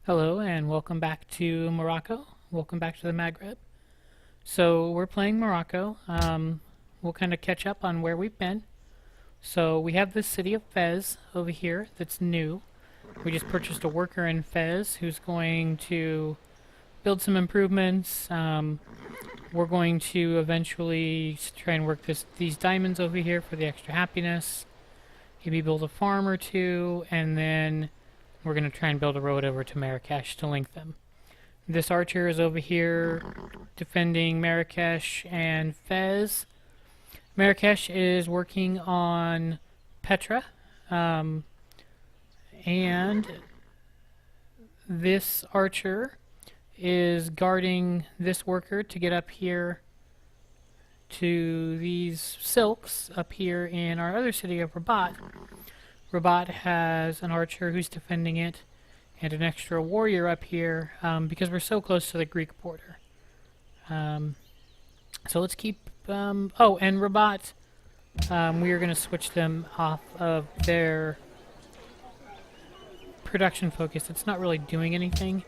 Hello and welcome back to Morocco. Welcome back to the Maghreb. So we're playing Morocco. We'll kind of catch up on where we've been. So we have this city of Fez over here that's new. We just purchased a worker in Fez who's going to build some improvements. We're going to eventually try and work these diamonds over here for the extra happiness. Maybe build a farm or two, and then we're going to try and build a road over to Marrakesh to link them. This archer is over here defending Marrakesh and Fez. Marrakesh is working on Petra. And this archer is guarding this worker to get up here to these silks up here in our other city of Rabat. Rabat has an archer who's defending it and an extra warrior up here because we're so close to the Greek border. So let's keep... oh, and Rabat, we are going to switch them off of their production focus. It's not really doing anything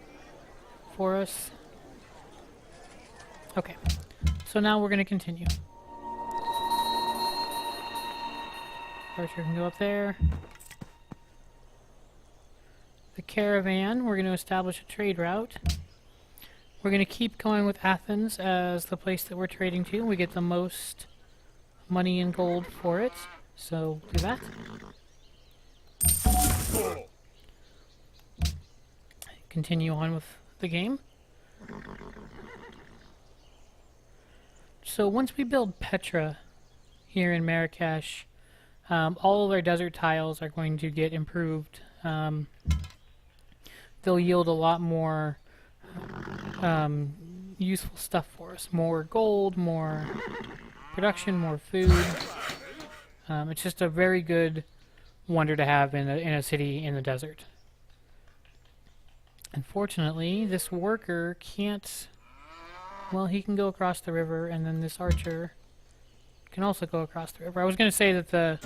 for us. Okay, so now we're going to continue. Archer can go up there. The caravan, we're going to establish a trade route. We're going to keep going with Athens as the place that we're trading to. We get the most money and gold for it, so do that. Continue on with the game. So once we build Petra here in Marrakesh, all of our desert tiles are going to get improved. They'll yield a lot more useful stuff for us. More gold, more production, more food. It's just a very good wonder to have in a city in the desert. Unfortunately, this worker can't... Well, he can go across the river, and then this archer can also go across the river. I was going to say that the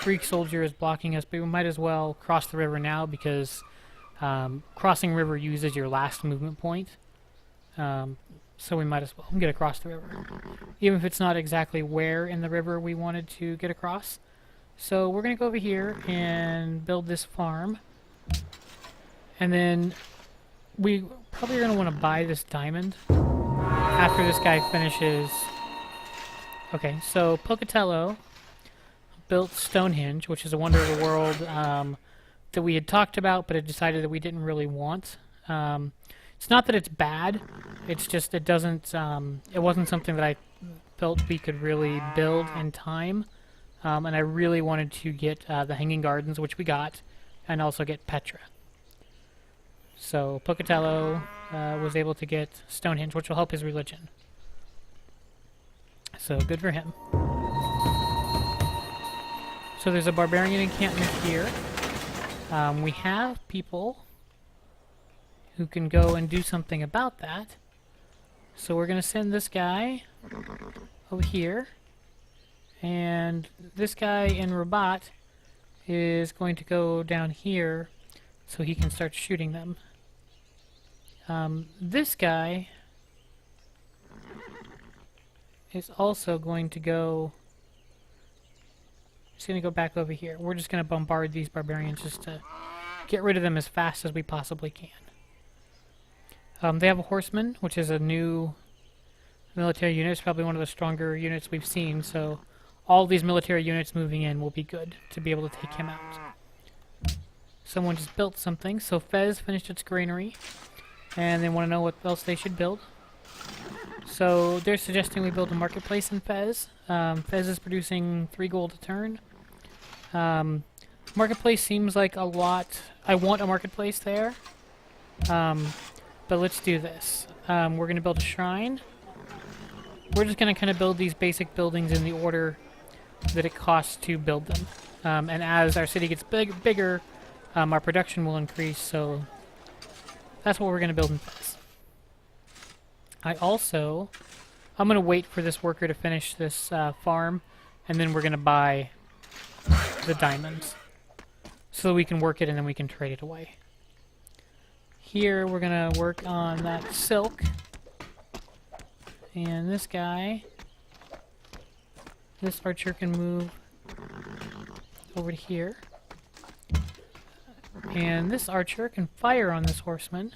Greek soldier is blocking us, but we might as well cross the river now because crossing river uses your last movement point. So we might as well get across the river, even if it's not exactly where in the river we wanted to get across. So we're going to go over here and build this farm. And then we probably are going to want to buy this diamond after this guy finishes. Okay, so Pocatello built Stonehenge, which is a wonder of the world that we had talked about, but had decided that we didn't really want. It's not that it's bad, it's just it doesn't. It wasn't something that I felt we could really build in time, and I really wanted to get the Hanging Gardens, which we got, and also get Petra. So Pocatello was able to get Stonehenge, which will help his religion. So good for him. So there's a barbarian encampment here. We have people who can go and do something about that. So we're going to send this guy over here. And this guy in Rabat is going to go down here so he can start shooting them. This guy is also going to go... He's going to go back over here. We're just going to bombard these barbarians just to get rid of them as fast as we possibly can. They have a horseman, which is a new military unit. It's probably one of the stronger units we've seen, so all these military units moving in will be good to be able to take him out. Someone just built something, so Fez finished its granary, and they want to know what else they should build. So they're suggesting we build a marketplace in Fez. Fez is producing 3 gold a turn. Marketplace seems like a lot. I want a marketplace there. But let's do this. We're going to build a shrine. We're just going to kind of build these basic buildings in the order that it costs to build them. And as our city gets bigger, our production will increase, so that's what we're going to build in Fez. I'm going to wait for this worker to finish this farm, and then we're going to buy the diamonds so that we can work it and then we can trade it away. Here we're gonna work on that silk. And this guy, this archer can move over to here. And this archer can fire on this horseman.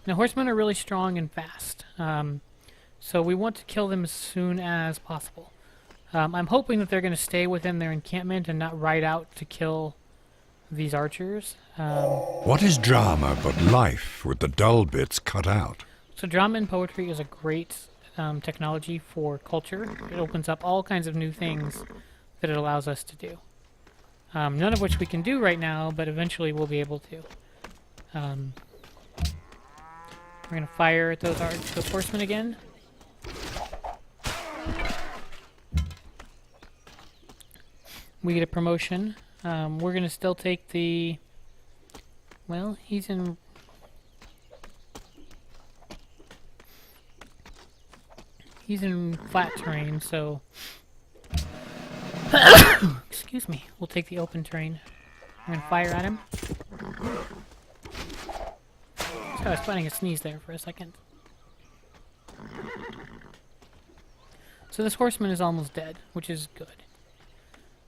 Now horsemen are really strong and fast. So we want to kill them as soon as possible. I'm hoping that they're going to stay within their encampment and not ride out to kill these archers. What is drama but life with the dull bits cut out? So drama in poetry is a great technology for culture. It opens up all kinds of new things that it allows us to do. None of which we can do right now, but eventually we'll be able to. We're going to fire at those horsemen again. We get a promotion. We're going to still take the... Well, he's in... He's in flat terrain, so... Excuse me. We'll take the open terrain. We're going to fire at him. So I was planning a sneeze there for a second. So this horseman is almost dead, which is good.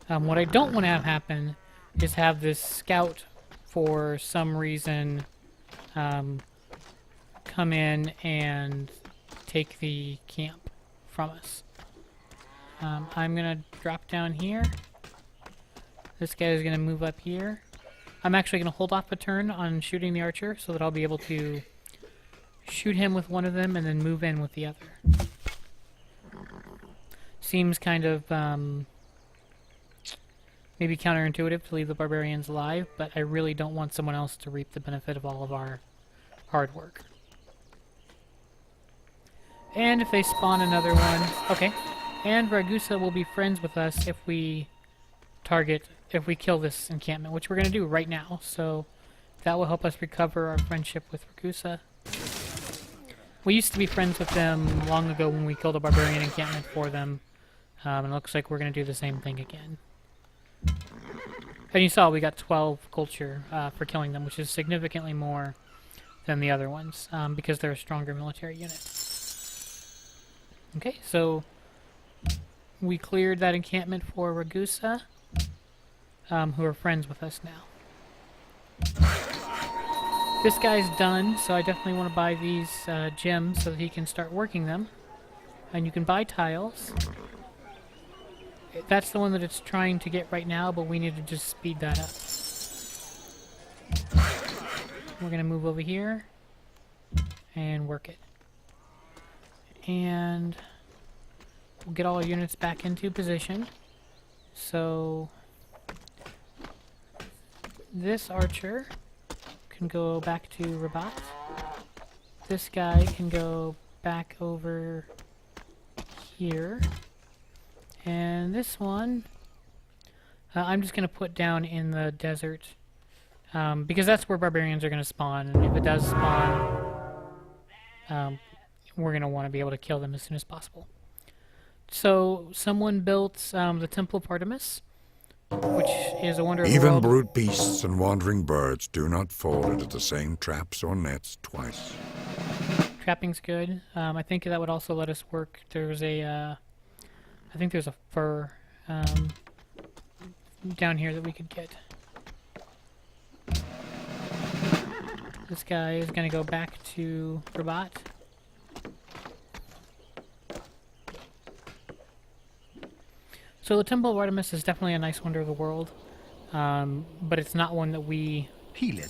What I don't want to have happen is have this scout, for some reason, come in and take the camp from us. I'm going to drop down here. This guy is going to move up here. I'm actually going to hold off a turn on shooting the archer so that I'll be able to shoot him with one of them and then move in with the other. Seems kind of maybe counterintuitive to leave the barbarians alive, but I really don't want someone else to reap the benefit of all of our hard work. And if they spawn another one... Okay. And Ragusa will be friends with us if we kill this encampment, which we're going to do right now. So that will help us recover our friendship with Ragusa. We used to be friends with them long ago when we killed a barbarian encampment for them. And it looks like we're going to do the same thing again. And you saw we got 12 culture for killing them, which is significantly more than the other ones, because they're a stronger military unit. Okay, so we cleared that encampment for Ragusa, who are friends with us now. This guy's done, so I definitely want to buy these gems so that he can start working them. And you can buy tiles. That's the one that it's trying to get right now, but we need to just speed that up. We're going to move over here and work it. And we'll get all our units back into position. So this archer can go back to Rabat. This guy can go back over here. And this one, I'm just going to put down in the desert, because that's where barbarians are going to spawn, and if it does spawn, we're going to want to be able to kill them as soon as possible. So, someone built the Temple of Artemis, which is a wonder of the Even world. brute beasts and wandering birds do not fall into the same traps or nets twice. Trapping's good. I think that would also let us work. There's a... I think there's a fur down here that we could get. This guy is going to go back to Rabat. So the Temple of Artemis is definitely a nice wonder of the world, but it's not one that we wanted.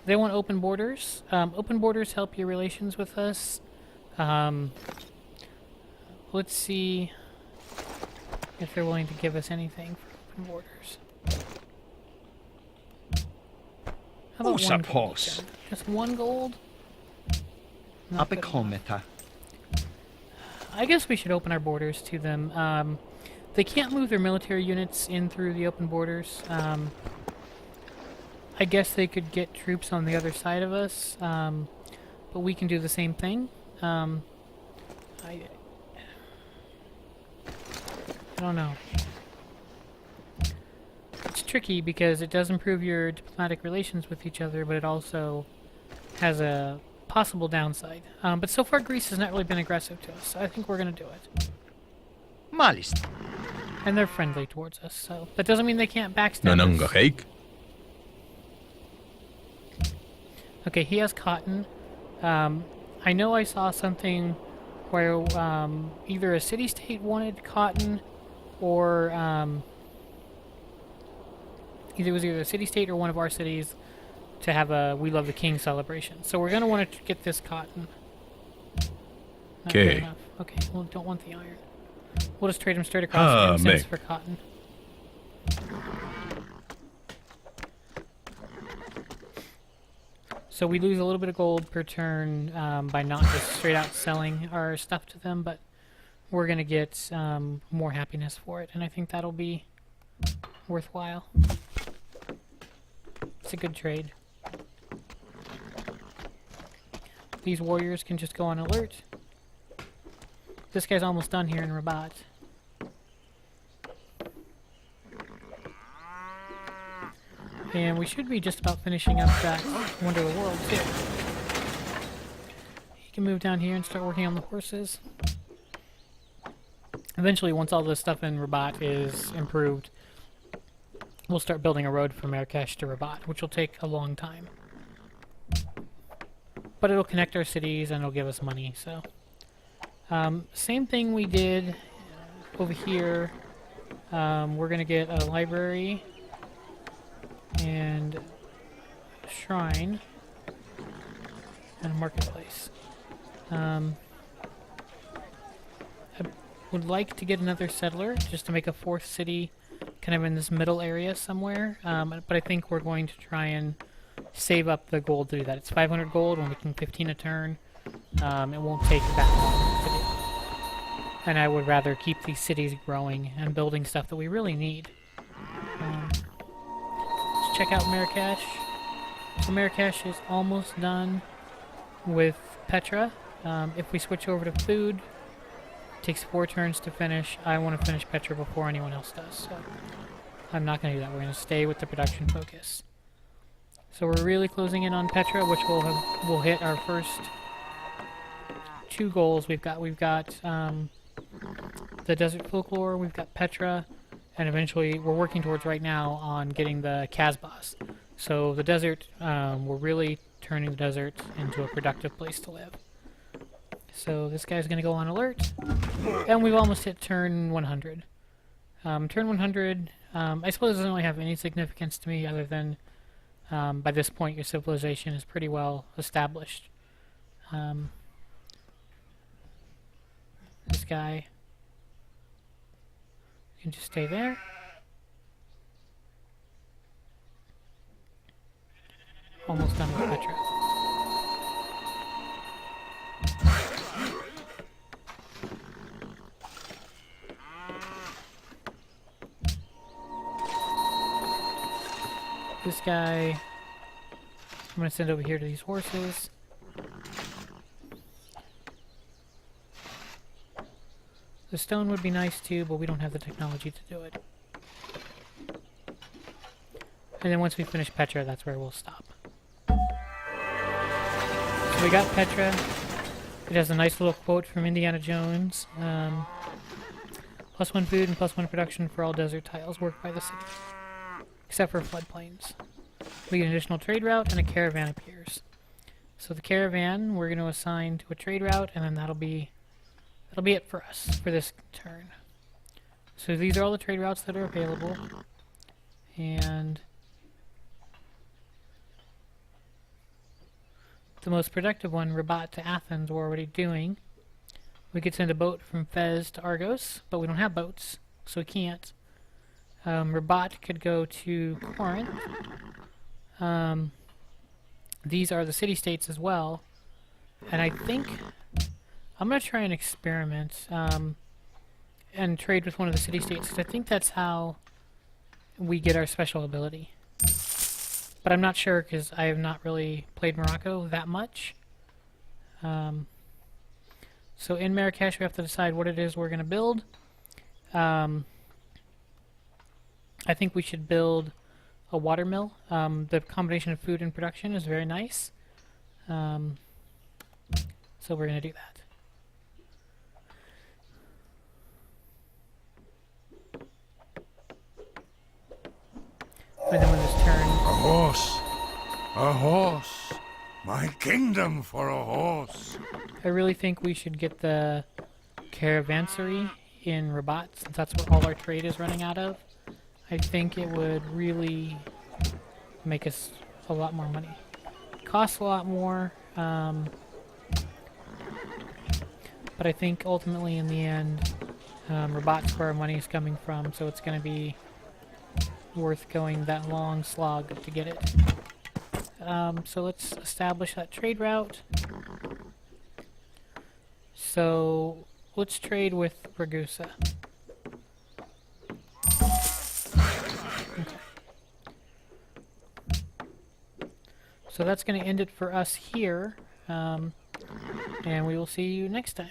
They want open borders. Open borders help your relations with us. Let's see if they're willing to give us anything for open borders. How about one gold? Just one gold? Not good enough. I guess we should open our borders to them. They can't move their military units in through the open borders. I guess they could get troops on the other side of us, but we can do the same thing. I don't know. tricky because it does improve your diplomatic relations with each other, but it also has a possible downside. But so far Greece has not really been aggressive to us, so I think we're going to do it. Μάλιστα. And they're friendly towards us, so that doesn't mean they can't backstab Να us. ναγκαχέικ. Okay, he has cotton. I know I saw something where either a city-state wanted cotton, or either a city-state or one of our cities to have a We Love the King celebration. So we're going to want to get this cotton. Not good Okay. enough. Okay, well, don't want the iron. We'll just trade him straight across the cents mate. for cotton. So we lose a little bit of gold per turn by not just straight out selling our stuff to them, but we're going to get more happiness for it, and I think that'll be worthwhile. It's a good trade. These warriors can just go on alert. This guy's almost done here in Rabat. And we should be just about finishing up that Wonder of the World, too. He can move down here and start working on the horses. Eventually, once all this stuff in Rabat is improved, we'll start building a road from Marrakesh to Rabat, which will take a long time. But it'll connect our cities and it'll give us money, so... same thing we did over here. We're going to get a library and a shrine and a marketplace. I would like to get another settler just to make a fourth city kind of in this middle area somewhere, but I think we're going to try and save up the gold to do that. It's 500 gold, we're making 15 a turn. It won't take that long to do. And I would rather keep these cities growing and building stuff that we really need. Let's check out Marrakesh. So Marrakesh is almost done with Petra. If we switch over to food, it takes 4 turns to finish. I want to finish Petra before anyone else does, so I'm not going to do that. We're going to stay with the production focus. So we're really closing in on Petra, which we'll hit our first 2 goals. We've got the desert folklore, we've got Petra, and eventually we're working towards right now on getting the Casbahs. So the desert, we're really turning the desert into a productive place to live. So this guy's going to go on alert, and we've almost hit turn 100. Turn 100, I suppose it doesn't really have any significance to me other than by this point your civilization is pretty well established. This guy can just stay there. Almost done with Petra. This guy, I'm going to send over here to these horses. The stone would be nice too, but we don't have the technology to do it. And then once we finish Petra, that's where we'll stop. So we got Petra. It has a nice little quote from Indiana Jones. +1 food and +1 production for all desert tiles worked by the city. Except for floodplains. We get an additional trade route and a caravan appears. So the caravan we're going to assign to a trade route, and then that'll be it for us for this turn. So these are all the trade routes that are available. And the most productive one, Rabat to Athens, we're already doing. We could send a boat from Fez to Argos, but we don't have boats, so we can't. Rabat could go to Corinth. These are the city-states as well. And I think I'm going to try and experiment and trade with one of the city-states, because I think that's how we get our special ability. But I'm not sure, because I have not really played Morocco that much. So in Marrakesh, we have to decide what it is we're going to build. I think we should build a watermill. The combination of food and production is very nice. So we're going to do that. And then when this turn... A horse! A horse! My kingdom for a horse! I really think we should get the caravanserai in Rabat, since that's where all our trade is running out of. I think it would really make us a lot more money. It costs a lot more, but I think ultimately in the end, Rabat's where our money is coming from, so it's going to be worth going that long slog to get it. So let's establish that trade route. So let's trade with Ragusa. Okay. So that's going to end it for us here, and we will see you next time.